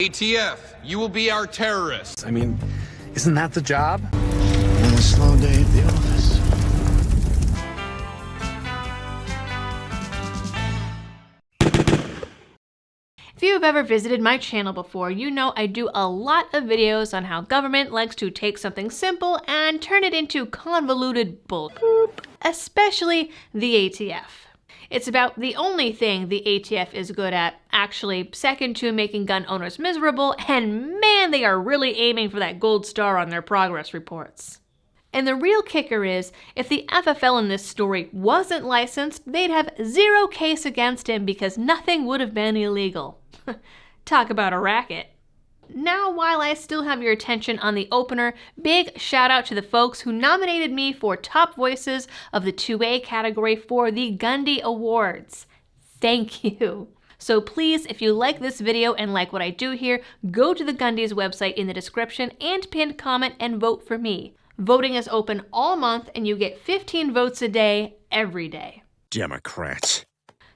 ATF, you will be our terrorists. I mean, isn't that the job? And a slow day at the office. If you have ever visited my channel before, you know I do a lot of videos on how government likes to take something simple and turn it into convoluted bull, especially the ATF. It's about the only thing the ATF is good at, actually second to making gun owners miserable, and man, they are really aiming for that gold star on their progress reports. And the real kicker is, if the FFL in this story wasn't licensed, they'd have zero case against him because nothing would have been illegal. Talk about a racket. Now, while I still have your attention on the opener, big shout out to the folks who nominated me for Top Voices of the 2A category for the Gundy Awards. Thank you. So please, if you like this video and like what I do here, go to the Gundy's website in the description and pinned comment and vote for me. Voting is open all month and you get 15 votes a day, every day. Democrats.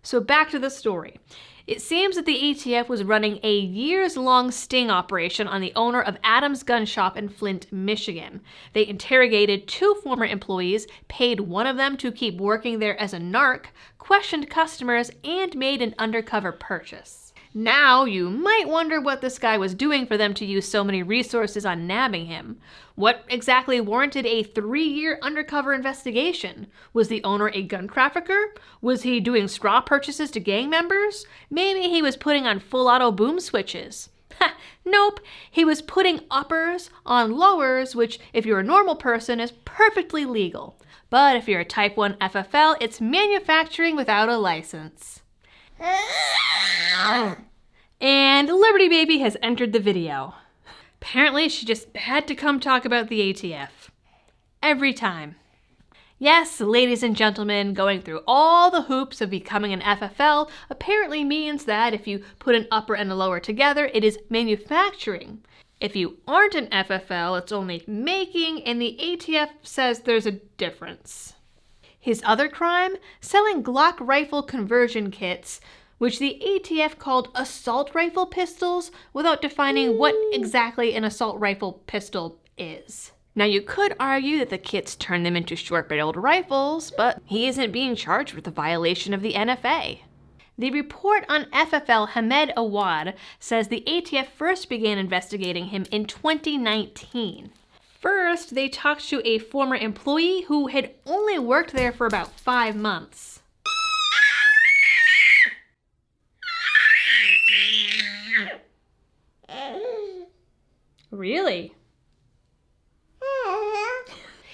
So back to the story. It seems that the ATF was running a years-long sting operation on the owner of Adams Gun Shop in Flint, Michigan. They interrogated 2 former employees, paid one of them to keep working there as a narc, questioned customers, and made an undercover purchase. Now, you might wonder what this guy was doing for them to use so many resources on nabbing him. What exactly warranted a 3-year undercover investigation? Was the owner a gun trafficker? Was he doing straw purchases to gang members? Maybe he was putting on full auto boom switches. Ha! Nope, he was putting uppers on lowers, which if you're a normal person is perfectly legal. But if you're a Type 1 FFL, it's manufacturing without a license. And Liberty Baby has entered the video. Apparently she just had to come talk about the ATF. Every time. Yes, ladies and gentlemen, going through all the hoops of becoming an FFL apparently means that if you put an upper and a lower together, it is manufacturing. If you aren't an FFL, it's only making, and the ATF says there's a difference. His other crime? Selling Glock rifle conversion kits, which the ATF called assault rifle pistols, without defining what exactly an assault rifle pistol is. Now you could argue that the kits turn them into short-barreled rifles, but he isn't being charged with a violation of the NFA. The report on FFL Hamed Awad says the ATF first began investigating him in 2019. First, they talked to a former employee who had only worked there for about 5 months. Really?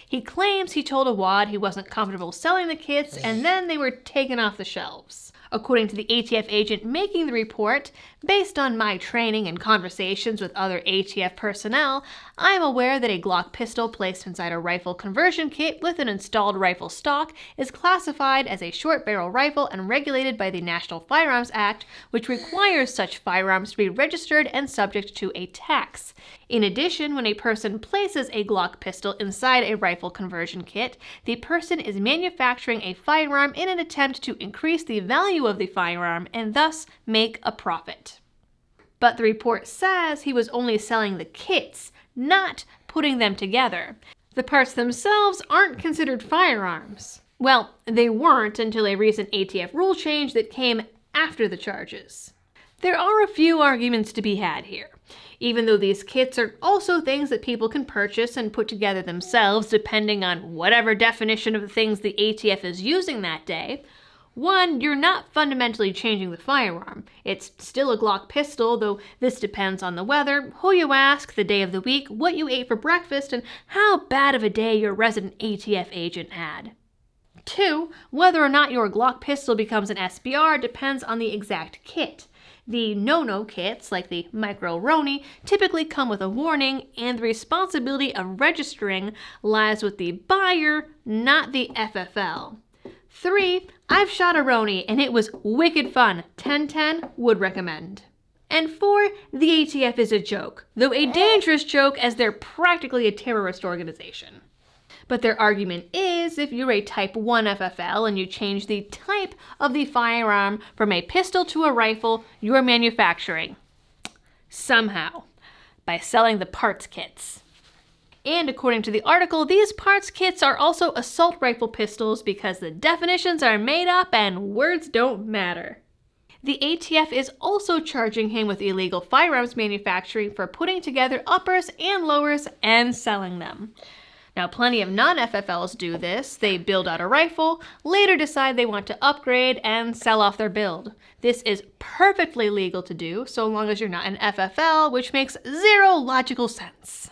He claims he told Awad he wasn't comfortable selling the kits, and then they were taken off the shelves. According to the ATF agent making the report, based on my training and conversations with other ATF personnel, I am aware that a Glock pistol placed inside a rifle conversion kit with an installed rifle stock is classified as a short barrel rifle and regulated by the National Firearms Act, which requires such firearms to be registered and subject to a tax. In addition, when a person places a Glock pistol inside a rifle conversion kit, the person is manufacturing a firearm in an attempt to increase the value of the firearm and thus make a profit. But the report says he was only selling the kits, not putting them together. The parts themselves aren't considered firearms. Well, they weren't until a recent ATF rule change that came after the charges. There are a few arguments to be had here. Even though these kits are also things that people can purchase and put together themselves depending on whatever definition of the things the ATF is using that day, one, you're not fundamentally changing the firearm. It's still a Glock pistol, though this depends on the weather, who you ask, the day of the week, what you ate for breakfast, and how bad of a day your resident ATF agent had. 2, whether or not your Glock pistol becomes an SBR depends on the exact kit. The no-no kits, like the Micro Roni, typically come with a warning, and the responsibility of registering lies with the buyer, not the FFL. 3, I've shot a Roni, and it was wicked fun. 10/10, would recommend. And 4, the ATF is a joke, though a dangerous joke as they're practically a terrorist organization. But their argument is, if you're a Type 1 FFL and you change the type of the firearm from a pistol to a rifle, you're manufacturing. Somehow. By selling the parts kits. And according to the article, these parts kits are also assault rifle pistols because the definitions are made up and words don't matter. The ATF is also charging him with illegal firearms manufacturing for putting together uppers and lowers and selling them. Now, plenty of non-FFLs do this. They build out a rifle, later decide they want to upgrade, and sell off their build. This is perfectly legal to do, so long as you're not an FFL, which makes zero logical sense.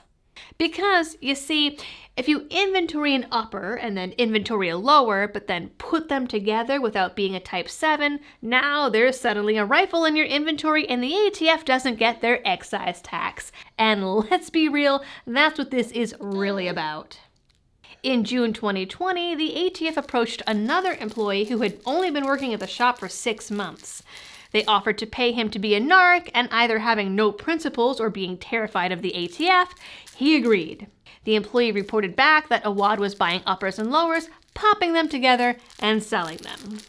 Because, you see, if you inventory an upper and then inventory a lower, but then put them together without being a Type 7, now there's suddenly a rifle in your inventory and the ATF doesn't get their excise tax. And let's be real, that's what this is really about. In June 2020, the ATF approached another employee who had only been working at the shop for 6 months. They offered to pay him to be a narc, and either having no principles or being terrified of the ATF, he agreed. The employee reported back that Awad was buying uppers and lowers, popping them together, and selling them.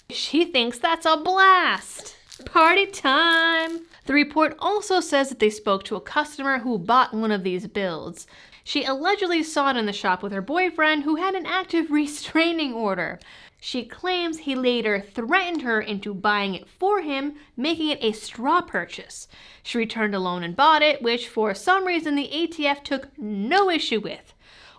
She thinks that's a blast! Party time! The report also says that they spoke to a customer who bought one of these builds. She allegedly saw it in the shop with her boyfriend, who had an active restraining order. She claims he later threatened her into buying it for him, making it a straw purchase. She returned a loan and bought it, which for some reason the ATF took no issue with.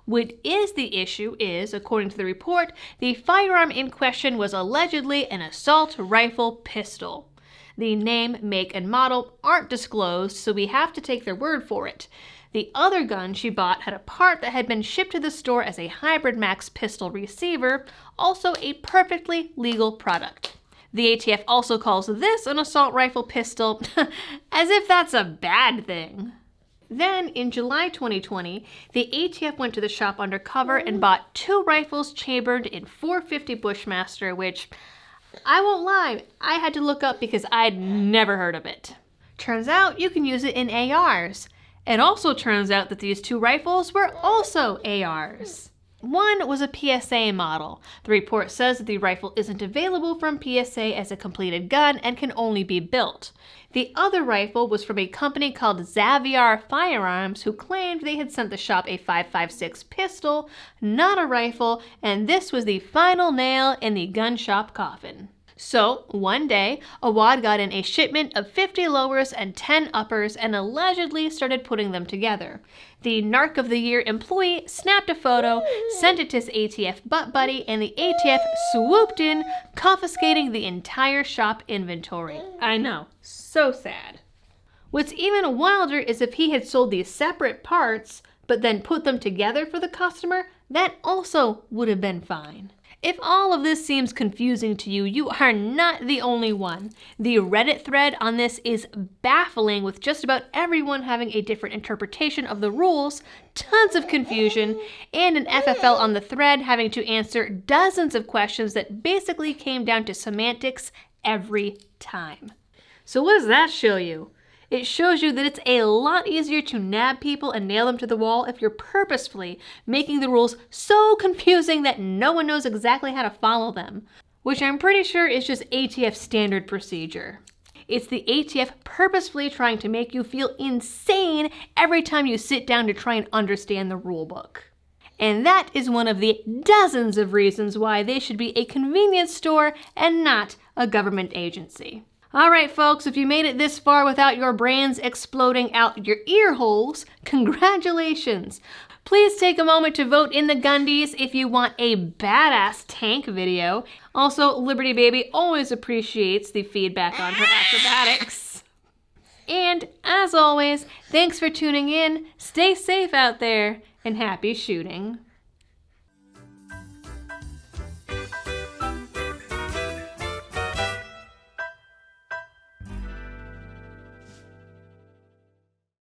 What is the issue is, according to the report, the firearm in question was allegedly an assault rifle pistol. The name, make, and model aren't disclosed, so we have to take their word for it. The other gun she bought had a part that had been shipped to the store as a Hybrid Max pistol receiver, also a perfectly legal product. The ATF also calls this an assault rifle pistol, as if that's a bad thing. Then, in July 2020, the ATF went to the shop undercover and bought 2 rifles chambered in .450 Bushmaster, which, I won't lie, I had to look up because I'd never heard of it. Turns out you can use it in ARs. It also turns out that these 2 rifles were also ARs. One was a PSA model. The report says that the rifle isn't available from PSA as a completed gun and can only be built. The other rifle was from a company called Xavier Firearms, who claimed they had sent the shop a .556 pistol, not a rifle, and this was the final nail in the gun shop coffin. So, one day, Awad got in a shipment of 50 lowers and 10 uppers and allegedly started putting them together. The Narc of the Year employee snapped a photo, sent it to his ATF butt buddy, and the ATF swooped in, confiscating the entire shop inventory. I know, so sad. What's even wilder is if he had sold these separate parts, but then put them together for the customer, that also would have been fine. If all of this seems confusing to you, you are not the only one. The Reddit thread on this is baffling, with just about everyone having a different interpretation of the rules, tons of confusion, and an FFL on the thread having to answer dozens of questions that basically came down to semantics every time. So what does that show you? It shows you that it's a lot easier to nab people and nail them to the wall if you're purposefully making the rules so confusing that no one knows exactly how to follow them, which I'm pretty sure is just ATF standard procedure. It's the ATF purposefully trying to make you feel insane every time you sit down to try and understand the rulebook. And that is one of the dozens of reasons why they should be a convenience store and not a government agency. Alright folks, if you made it this far without your brains exploding out your ear holes, congratulations! Please take a moment to vote in the Gundies if you want a badass tank video. Also, Liberty Baby always appreciates the feedback on her acrobatics. And as always, thanks for tuning in, stay safe out there, and happy shooting.